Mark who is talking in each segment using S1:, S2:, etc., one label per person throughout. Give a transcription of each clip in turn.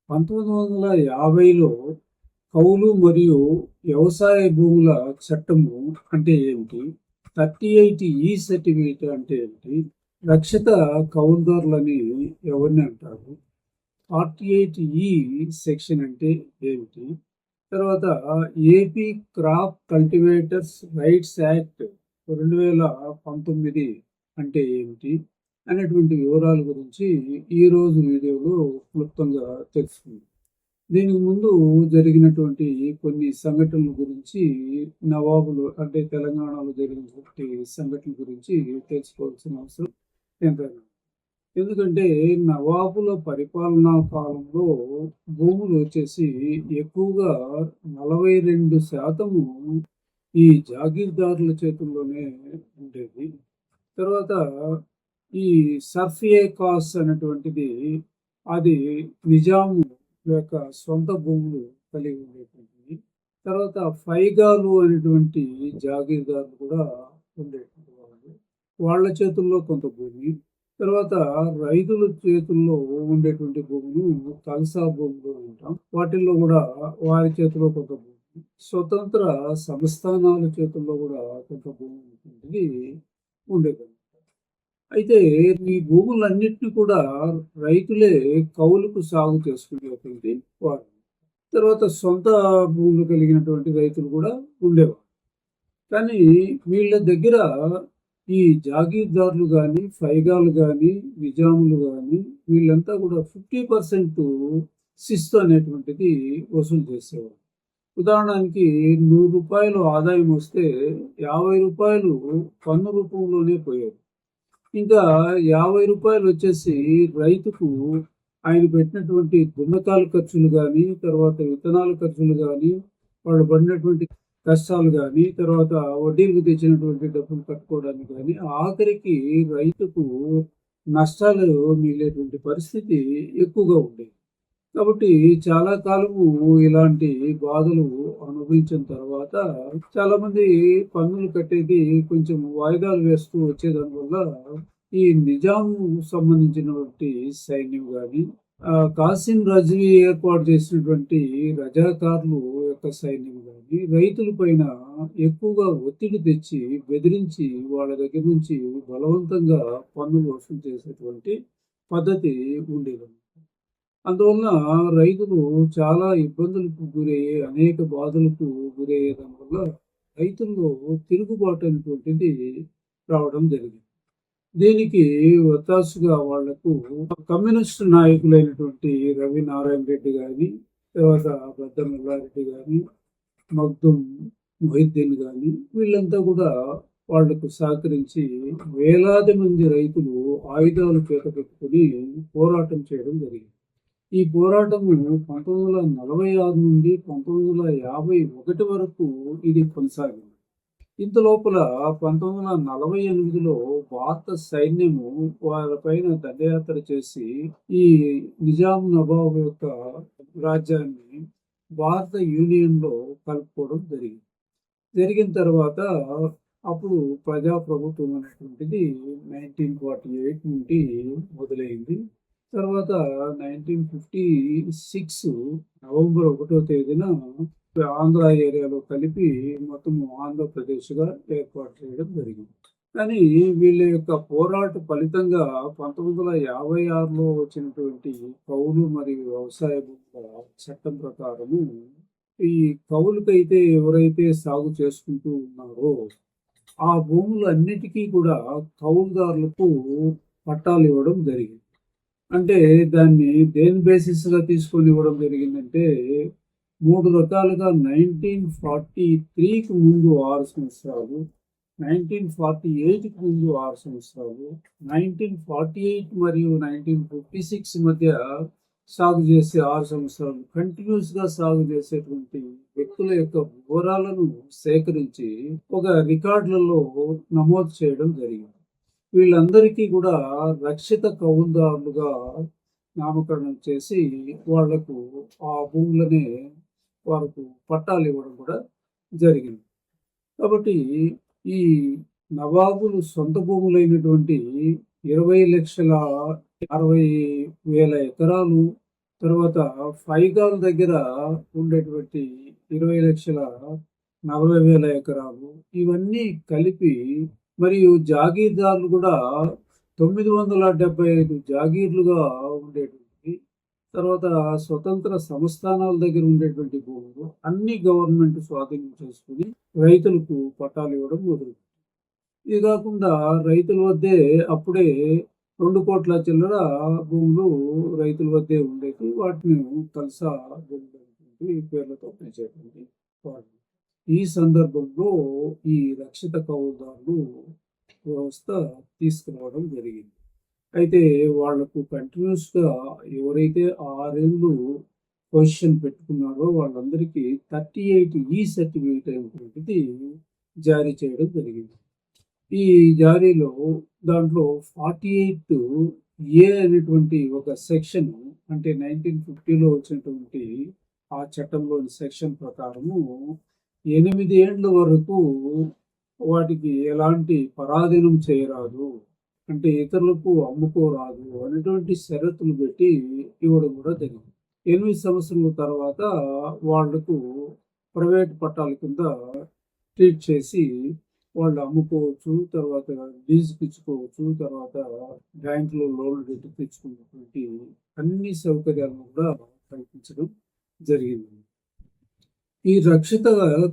S1: 1950లో కౌలు మరియు వ్యవసాయ భూముల చట్టము అంటే ఏమిటి? 38E సర్టిఫికేట్ అంటే ఏమిటి? రక్షిత కౌలుదారులని ఎవరిని అంటారు? 48E సెక్షన్ అంటే ఏమిటి? తర్వాత AP crop cultivators rights act 2019 అంటే ఏమిటి అనేటువంటి వివరాల గురించి ఈరోజు వీడియోలో క్లుప్తంగా తెలుసుకుందాం. దీనికి ముందు జరిగినటువంటి కొన్ని సంఘటనల గురించి, నవాబులు అంటే తెలంగాణలో జరిగినటువంటి సంఘటనల గురించి తెలుసుకోవాల్సిన అవసరం ఎంతైనా. ఎందుకంటే నవాబుల పరిపాలనా కాలంలో భూములు వచ్చేసి ఎక్కువగా 42% ఈ జాగీర్దారుల చేతుల్లోనే ఉండేది. తర్వాత ఈ సర్ఫియే కాస్ అనేటువంటిది అది నిజాము యొక్క సొంత భూములు కలిగి ఉండేటువంటివి. తర్వాత ఫైగాలు అనేటువంటి జాగీర్దారులు కూడా ఉండేటువంటి వాళ్ళు, వాళ్ళ చేతుల్లో కొంత భూమి. తర్వాత రైతుల చేతుల్లో ఉండేటువంటి భూములు కల్సా భూములు అంటాం, వాటిల్లో కూడా వారి చేతిలో కొంత భూమి, స్వతంత్ర సంస్థానాల చేతుల్లో కూడా కొంత భూమి ఉండేది. అయితే ఈ భూములన్నిటిని కూడా రైతులే కౌలుకు సాగు చేసుకునేటువంటి వారు. తర్వాత సొంత భూములు కలిగినటువంటి రైతులు కూడా ఉండేవారు. కానీ వీళ్ళ దగ్గర ఈ జాగీర్దారులు కానీ, ఫైగాలు కానీ, నిజాములు కానీ వీళ్ళంతా కూడా 50% శిస్తు అనేటువంటిది వసూలు చేసేవారు. ఉదాహరణకి ₹100 ఆదాయం వస్తే ₹50 పన్ను రూపంలోనే పోయేది. ఇంకా ₹50 వచ్చేసి రైతుకు ఆయన పెట్టినటువంటి దున్నకాల ఖర్చులు కానీ, తర్వాత విత్తనాల ఖర్చులు కానీ, వాళ్ళు పడినటువంటి కష్టాలు కానీ, తర్వాత వడ్డీలకు తెచ్చినటువంటి డబ్బులు కట్టుకోవడానికి కానీ, ఆఖరికి రైతుకు నష్టాలు మిగిలేటువంటి పరిస్థితి ఎక్కువగా ఉండేది. కాబట్టి చాలా కాలము ఇలాంటి బాధలు అనుభవించిన తర్వాత చాలామంది పన్నులు కట్టేది కొంచెం వాయిదాలు వేస్తూ వచ్చేదానివల్ల ఈ నిజాం సంబంధించినటువంటి సైన్యం కానీ, కాసిం రజ్వీ ఏర్పాటు చేసినటువంటి రజాకార్లు యొక్క సైన్యం కానీ రైతుల పైన ఎక్కువగా ఒత్తిడి తెచ్చి బెదిరించి వాళ్ళ దగ్గర నుంచి బలవంతంగా పన్నులు వసూలు చేసేటువంటి పద్ధతి ఉండేది. అందువలన రైతులు చాలా ఇబ్బందులకు గురయ్యే, అనేక బాధలకు గురయ్యేదాని వల్ల రైతుల్లో తిరుగుబాటు అనేటువంటిది రావడం జరిగింది. దీనికి ఒత్తాసుగా వాళ్లకు కమ్యూనిస్ట్ నాయకులైనటువంటి రవి నారాయణ రెడ్డి గాని, తర్వాత బద్దం ఎల్లారెడ్డి గాని, మగ్దుం మొహిద్దీన్ గాని వీళ్ళంతా కూడా వాళ్లకు సహకరించి వేలాది మంది రైతులు ఆయుధాలు చేత పెట్టుకుని పోరాటం చేయడం జరిగింది. ఈ పోరాటము 1946 నుండి 1951 వరకు ఇది కొనసాగింది. ఇంత లోపల 1948లో భారత సైన్యము వారిపైన దండయాత్ర చేసి ఈ నిజాం నవాబు యొక్క రాజ్యాన్ని భారత యూనియన్లో కలుపుకోవడం జరిగిన తర్వాత అప్పుడు ప్రజాప్రభుత్వం అనేటువంటిది 1948 నుండి మొదలైంది. తర్వాత 1956 నవంబర్ 1వ తేదీన ఆంధ్ర ఏరియాలో కలిపి మొత్తం ఆంధ్రప్రదేశ్గా ఏర్పాటు చేయడం జరిగింది. కానీ వీళ్ళ యొక్క పోరాట ఫలితంగా 1956లో వచ్చినటువంటి కౌలు మరియు వ్యవసాయ భూముల చట్టం ప్రకారము ఈ కౌలుకైతే ఎవరైతే సాగు చేసుకుంటూ ఉన్నారో ఆ భూములన్నిటికీ కూడా కౌలుదారులకు పట్టాలు ఇవ్వడం జరిగింది. అంటే దాన్ని దేని బేసిస్గా తీసుకొని ఇవ్వడం జరిగిందంటే 3 రకాలుగా 1943కి ముందు 6 సంవత్సరాలు, 1948కి ముందు 6 సంవత్సరాలు, 1948 మరియు 1956 మధ్య సాగు చేసే 6 సంవత్సరాలు కంటిన్యూస్గా సాగు చేసేటువంటి వ్యక్తుల యొక్క వివరాలను సేకరించి ఒక రికార్డులలో నమోదు చేయడం జరిగింది. వీళ్ళందరికీ కూడా రక్షిత కౌలుదారులుగా నామకరణం చేసి వాళ్లకు ఆ భూములనే వారికి పట్టాలు ఇవ్వడం కూడా జరిగింది. కాబట్టి ఈ నవాబులు సొంత భూములైనటువంటి 20,60,60,000 ఎకరాలు తర్వాత ఫైగాల్ దగ్గర ఉండేటువంటి 20,40,000 ఎకరాలు ఇవన్నీ కలిపి మరియు జాగీర్దారులు కూడా 975 జాగీర్లుగా ఉండేటువంటి తర్వాత స్వతంత్ర సంస్థానాల దగ్గర ఉండేటువంటి భూములు అన్ని గవర్నమెంట్ స్వాధీనం చేసుకుని రైతులకు పట్టాలు ఇవ్వడం మొదలు. ఇది కాకుండా రైతుల వద్దే అప్పుడే 2 కోట్ల చిల్లర భూములు రైతుల వద్దే ఉండేవి. వాటిని కల్సా భూములు పేర్లతో పిలిచేటువంటి వాడు. ఈ సందర్భంలో ఈ రక్షిత కౌలుదారులు వ్యవస్థ తీసుకురావడం జరిగింది. అయితే వాళ్లకు కంటిన్యూస్గా ఎవరైతే 6 ఏళ్ళు పొజిషన్ పెట్టుకున్నారో వాళ్ళందరికీ 38E సర్టిఫికేట్ అనేటువంటిది జారీ చేయడం జరిగింది. ఈ జారీలో దాంట్లో 48A అనేటువంటి ఒక సెక్షన్, అంటే 1950లో వచ్చినటువంటి ఆ చట్టంలోని సెక్షన్ ప్రకారము 8 ఏళ్ల వరకు వాటికి ఎలాంటి పరాధీనం చేయరాదు, అంటే ఇతరులకు అమ్ముకోరాదు అనేటువంటి షరతులు పెట్టి ఇవ్వడం కూడా జరిగింది. 8 సంవత్సరాల తర్వాత వాళ్లకు ప్రైవేట్ పట్టాల కింద ట్రీట్ చేసి వాళ్ళు అమ్ముకోవచ్చు, తర్వాత లీజుకి ఇచ్చుకోవచ్చు, తర్వాత బ్యాంకులో లోన్లు పెట్టి తెచ్చుకున్నటువంటి అన్ని సౌకర్యాలను కూడా కల్పించడం జరిగింది. ఈ రక్షిత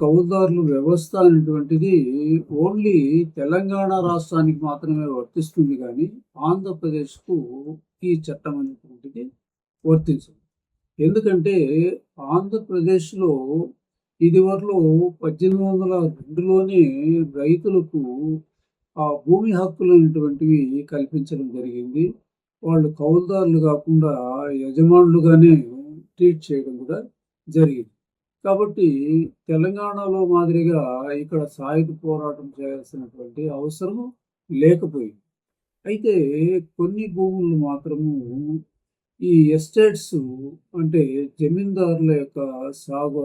S1: కౌలుదారుల వ్యవస్థ అనేటువంటిది ఓన్లీ తెలంగాణ రాష్ట్రానికి మాత్రమే వర్తిస్తుంది, కానీ ఆంధ్రప్రదేశ్కు ఈ చట్టం అనేటువంటిది వర్తించదు. ఎందుకంటే ఆంధ్రప్రదేశ్లో ఇదివరలో 1802లోనే రైతులకు ఆ భూమి హక్కులు అనేటువంటివి కల్పించడం జరిగింది. వాళ్ళు కౌలుదారులు కాకుండా యజమానులుగానే ట్రీట్ చేయడం కూడా జరిగింది. కాబట్టి తెలంగాణలో మాదిరిగా ఇక్కడ సాయుధ పోరాటం చేయాల్సినటువంటి అవసరం లేకపోయింది. అయితే కొన్ని భూములు మాత్రము ఈ ఎస్టేట్స్, అంటే జమీందారుల యొక్క సాగు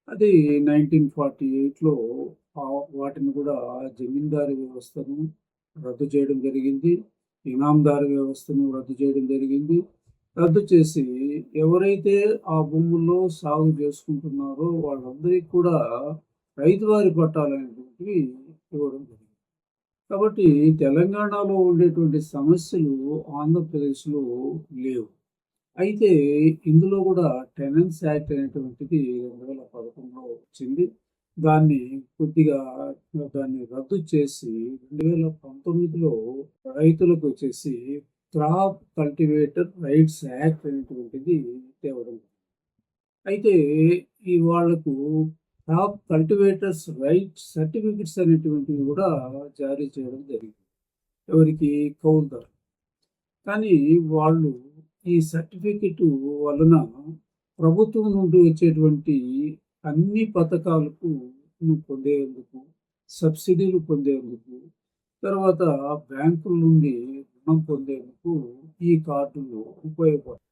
S1: అది 1948లో వాటిని కూడా జమీందారీ వ్యవస్థను రద్దు చేయడం జరిగింది. ఇనాందారీ వ్యవస్థను రద్దు చేయడం జరిగింది. రద్దు చేసి ఎవరైతే ఆ భూముల్లో సాగు చేసుకుంటున్నారో వాళ్ళందరికీ కూడా రైతువారి పట్టాలు అనేటువంటివి ఇవ్వడం జరిగింది. కాబట్టి తెలంగాణలో ఉండేటువంటి సమస్యలు ఆంధ్రప్రదేశ్లో లేవు. అయితే ఇందులో కూడా టెనెన్స్ యాక్ట్ అనేటువంటిది 2011లో వచ్చింది. దాన్ని రద్దు చేసి 2019లో రైతులకు వచ్చేసి క్రాప్ కల్టివేటర్ రైట్స్ యాక్ట్ అనేటువంటిది తేవడం. అయితే ఈ వాళ్లకు క్రాప్ కల్టివేటర్స్ రైట్ సర్టిఫికెట్స్ అనేటువంటివి కూడా జారీ చేయడం జరిగింది, ఎవరికి? కౌలుదారు. కానీ వాళ్ళు ఈ సర్టిఫికెట్ వలన ప్రభుత్వం నుండి వచ్చేటువంటి అన్ని పథకాలకు పొందేందుకు, సబ్సిడీలు పొందేందుకు, తర్వాత బ్యాంకుల నుండి రుణం పొందేందుకు ఈ కార్డులు ఉపయోగపడతాయి.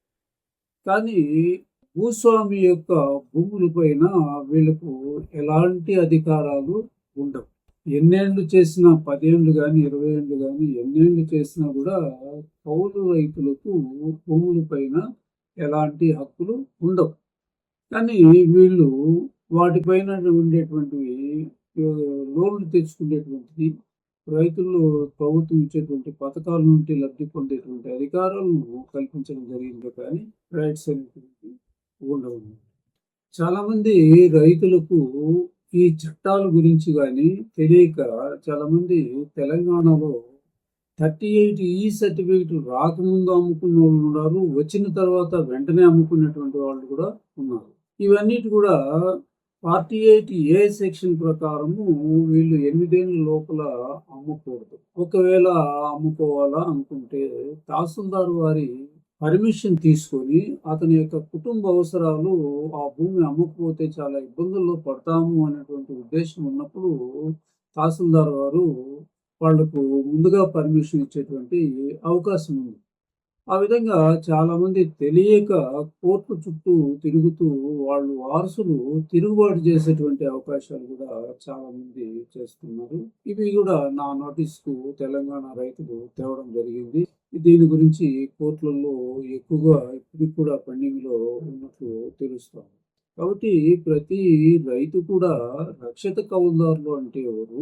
S1: కానీ భూస్వామి యొక్క భూములపైన వీళ్ళకు ఎలాంటి అధికారాలు ఉండవు. ఎన్నేళ్ళు చేసినా, 10 ఏళ్ళు కానీ 20 ఏళ్ళు కానీ ఎన్నేళ్ళు చేసినా కూడా కౌలు రైతులకు భూముల పైన ఎలాంటి హక్కులు ఉండవు. కానీ వీళ్ళు వాటిపైన ఉండేటువంటివి లోన్లు తెచ్చుకునేటువంటిది, రైతులు ప్రభుత్వం ఇచ్చేటువంటి పథకాల నుండి లబ్ధి పొందేటువంటి అధికారాలను కల్పించడం జరిగింది, కానీ రైట్స్ అనేటువంటి ఉండవు. చాలామంది రైతులకు ఈ చట్టాల గురించి కానీ తెలియక చాలామంది తెలంగాణలో 38E సర్టిఫికేట్ రాకముందు అమ్ముకున్న వాళ్ళు ఉన్నారు, వచ్చిన తర్వాత వెంటనే అమ్ముకునేటువంటి వాళ్ళు కూడా ఉన్నారు. ఇవన్నిటి కూడా 48A సెక్షన్ ప్రకారము వీళ్ళు 8 ఏళ్ళ లోపల అమ్మకూడదు. ఒకవేళ అమ్ముకోవాలా అనుకుంటే తహసీల్దార్ వారి పర్మిషన్ తీసుకొని అతని యొక్క కుటుంబ అవసరాలు ఆ భూమి అమ్మకపోతే చాలా ఇబ్బందుల్లో పడతాము అనేటువంటి ఉద్దేశం ఉన్నప్పుడు తహసీల్దార్ వారు వాళ్లకు ముందుగా పర్మిషన్ ఇచ్చేటువంటి అవకాశం ఉంది. ఆ విధంగా చాలామంది తెలియక కోర్టు చుట్టూ తిరుగుతూ వాళ్ళు వారసులు తిరుగుబాటు చేసేటువంటి అవకాశాలు కూడా చాలామంది చేస్తున్నారు. ఇవి కూడా నా నోటీస్కు తెలంగాణ రైతులు తేవడం జరిగింది. దీని గురించి కోర్టులలో ఎక్కువగా ఇప్పటికి కూడా పెండింగ్‌లో ఉన్నట్లు తెలుస్తోంది. కాబట్టి ప్రతి రైతు కూడా రక్షిత కౌలుదారులు అంటే ఎవరు?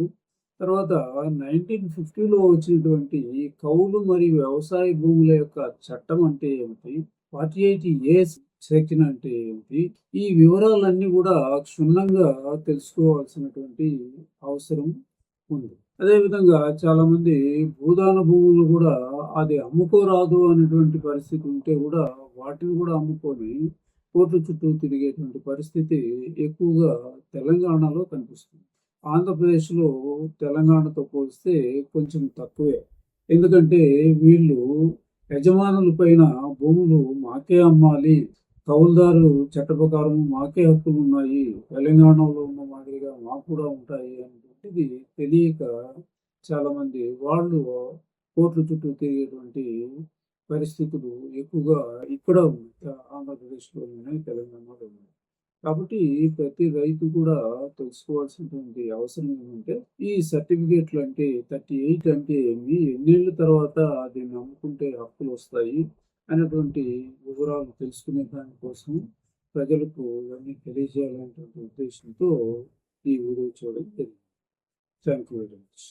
S1: తర్వాత 1950లో వచ్చినటువంటి కౌలు మరియు వ్యవసాయ భూముల యొక్క చట్టం అంటే ఏమిటి? 48 సెక్షన్ అంటే ఏమిటి? ఈ వివరాలన్నీ కూడా క్షుణ్ణంగా తెలుసుకోవాల్సినటువంటి అవసరం ఉంది. అదేవిధంగా చాలామంది భూదాన భూములు కూడా అది అమ్ముకోరాదు అనేటువంటి పరిస్థితి ఉంటే కూడా వాటిని కూడా అమ్ముకొని కోర్టు చుట్టూ తిరిగేటువంటి పరిస్థితి ఎక్కువగా తెలంగాణలో కనిపిస్తుంది. ఆంధ్రప్రదేశ్‌లో తెలంగాణతో పోలిస్తే కొంచెం తక్కువే. ఎందుకంటే వీళ్ళు యజమానుల పైన భూములు మాకే అమ్మాలి. కౌలుదారు చట్ట ప్రకారం మాకే హక్కులున్నాయి. తెలంగాణలో ఉన్న మాదిరిగా మాకు కూడా ఉంటాయి అనేటువంటిది తెలియక చాలామంది వాళ్ళు కోర్టుల చుట్టూ తిరిగేటువంటి పరిస్థితులు ఎక్కువగా ఇక్కడ ఉన్నాయి. ఆంధ్రప్రదేశ్‌లో ఉన్నాయి, తెలంగాణలో ఉన్నాయి. కాబట్టి ప్రతి రైతు కూడా తెలుసుకోవాల్సినటువంటి అవసరం ఏమంటే, ఈ సర్టిఫికేట్లు అంటే 38 అంటే ఏమి? ఎన్నేళ్ల తర్వాత దీన్ని అమ్ముకుంటే హక్కులొస్తాయి? అనేటువంటి వివరాలు తెలుసుకునే దానికోసం ప్రజలకు ఇవన్నీ తెలియజేయాలనేటువంటి ఉద్దేశంతో ఈ వీడియో చూడడం జరిగింది. Thank you very much.